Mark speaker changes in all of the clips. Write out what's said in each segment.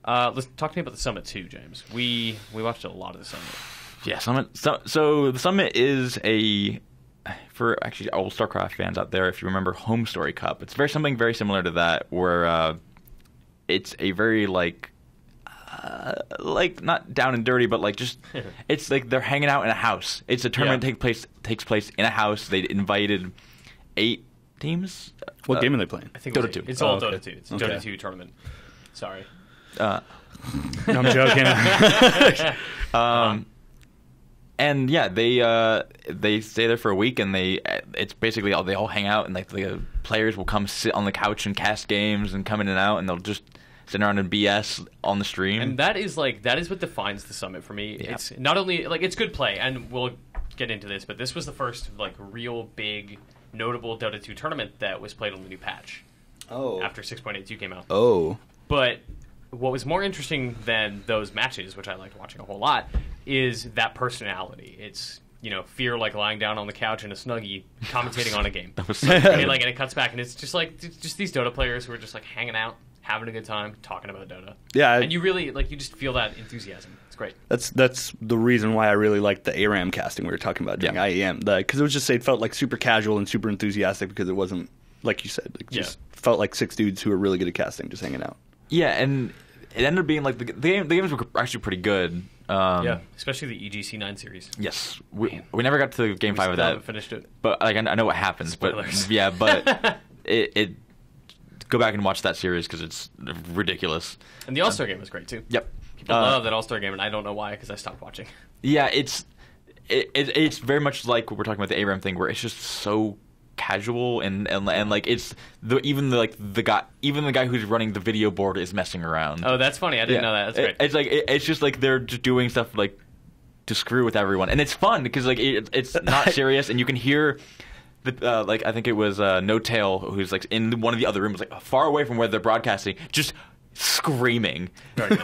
Speaker 1: Let's talk to me about the Summit too, James. We watched a lot of the Summit.
Speaker 2: Yeah, Summit. So the Summit is for actually old StarCraft fans out there, if you remember Home Story Cup, it's something very similar to that, where it's a very like not down and dirty, but like just it's like they're hanging out in a house. It's a tournament takes place in a house. They invited 8 teams.
Speaker 3: What game are they playing?
Speaker 1: I think
Speaker 2: Dota 2.
Speaker 1: It's all Dota 2. It's Dota 2 tournament. Sorry.
Speaker 3: No, I'm joking.
Speaker 2: And yeah, they stay there for a week, and it's basically they all hang out, and like the players will come sit on the couch and cast games and come in and out, and they'll just sit around and BS on the stream.
Speaker 1: And that is what defines the Summit for me. Yeah. It's not only like it's good play, and we'll get into this, but this was the first like real big notable Dota 2 tournament that was played on the new patch.
Speaker 3: Oh.
Speaker 1: After 6.82 came out.
Speaker 3: Oh.
Speaker 1: But what was more interesting than those matches, which I liked watching a whole lot, is that personality. It's, Fear like lying down on the couch in a Snuggie commentating on a game.
Speaker 2: That was so good.
Speaker 1: And it cuts back, and it's just these Dota players who are just like hanging out, having a good time, talking about Dota.
Speaker 3: Yeah.
Speaker 1: And you really, you just feel that enthusiasm. It's great.
Speaker 3: That's the reason why I really liked the ARAM casting we were talking about during IEM. Because it felt like super casual and super enthusiastic, because it wasn't, like you said, just felt like 6 dudes who were really good at casting just hanging out.
Speaker 2: Yeah, and it ended up being like the games were actually pretty good.
Speaker 1: Especially the EGC9 series.
Speaker 2: Yes, we never got to Game 5 of that.
Speaker 1: Finished it,
Speaker 2: but I know what happens.
Speaker 1: Spoilers.
Speaker 2: But yeah, but it go back and watch that series because it's ridiculous.
Speaker 1: And the All-Star game was great too.
Speaker 2: Yep,
Speaker 1: people love that All-Star game, and I don't know why, because I stopped watching.
Speaker 2: Yeah, it's very much like what we're talking about the ARAM thing, where it's just so casual and like it's the guy who's running the video board is messing around.
Speaker 1: Oh, that's funny. I didn't know that. That's great.
Speaker 2: It's like it's just like they're just doing stuff like to screw with everyone, and it's fun because like it's not serious, and you can hear the I think it was No Tail, who's like in one of the other rooms, like far away from where they're broadcasting, just screaming. But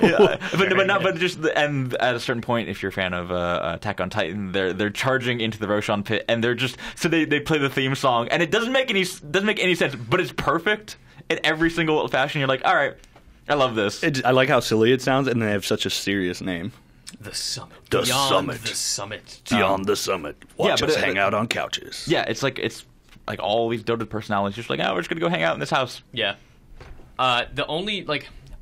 Speaker 2: just and at a certain point, if you're a fan of Attack on Titan, they're charging into the Roshan pit, and they're just they play the theme song, and it doesn't make any sense, but it's perfect in every single fashion. You're like, all right, I love this.
Speaker 3: I like how silly it sounds, and they have such a serious name.
Speaker 1: The Summit.
Speaker 3: The
Speaker 1: Beyond
Speaker 3: Summit.
Speaker 1: The Summit.
Speaker 3: Beyond the Summit. Watch us hang out on couches.
Speaker 2: Yeah, it's like all these Dota personalities just like, we're just gonna go hang out in this house.
Speaker 1: Yeah. The only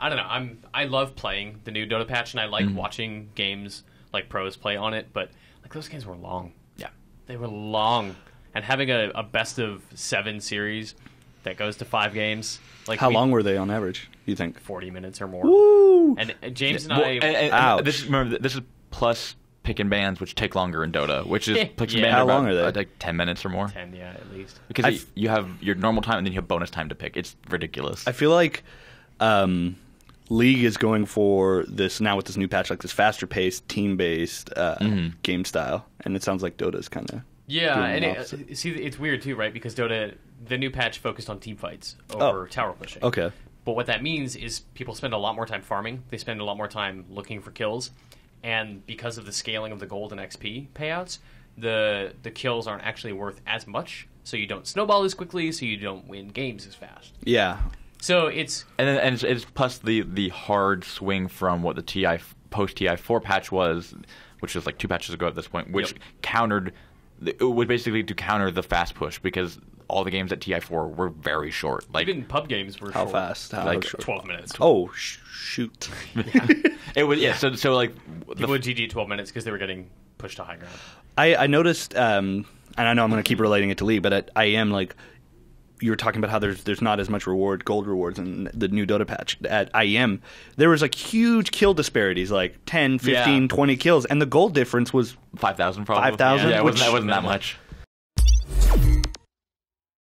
Speaker 1: I don't know. I love playing the new Dota patch, and I like watching games like pros play on it. But those games were long.
Speaker 2: Yeah,
Speaker 1: they were long, and having a best of 7 series that goes to 5 games.
Speaker 3: How long were they on average? You think
Speaker 1: 40 minutes or more?
Speaker 3: Woo!
Speaker 1: And James and
Speaker 2: I. This is plus pick and bans, which take longer in Dota. Which is pick and bans.
Speaker 3: How long are they?
Speaker 2: Like 10 minutes or more.
Speaker 1: 10, yeah, at least.
Speaker 2: Because you have your normal time, and then you have bonus time to pick. It's ridiculous.
Speaker 3: I feel like League is going for this now with this new patch, like this faster paced, team based game style, and it sounds like Dota's kind of
Speaker 1: and it's weird too, right? Because Dota, the new patch focused on team fights over tower pushing.
Speaker 3: Okay,
Speaker 1: but what that means is people spend a lot more time farming. They spend a lot more time looking for kills, and because of the scaling of the gold and XP payouts, the kills aren't actually worth as much. So you don't snowball as quickly. So you don't win games as fast.
Speaker 3: Yeah.
Speaker 1: So it's
Speaker 2: it's plus the hard swing from what the TI post TI4 patch was, which is like 2 patches ago at this point, which countered. It was basically to counter the fast push, because all the games at TI4 were very short. Like
Speaker 1: even pub games were
Speaker 3: how
Speaker 1: short.
Speaker 3: Fast? How
Speaker 1: like
Speaker 3: short?
Speaker 1: 12 minutes.
Speaker 3: Oh shoot!
Speaker 2: It was So like
Speaker 1: people would GG 12 minutes because they were getting pushed to high ground.
Speaker 3: I noticed, and I know I'm going to keep relating it to League, but at IEM, you were talking about how there's not as much gold rewards in the new Dota patch. At IEM, there was huge kill disparities, like 10, 15, 20 kills, and the gold difference was
Speaker 2: 5,000 probably.
Speaker 3: 5,000?
Speaker 2: Yeah, it wasn't that much.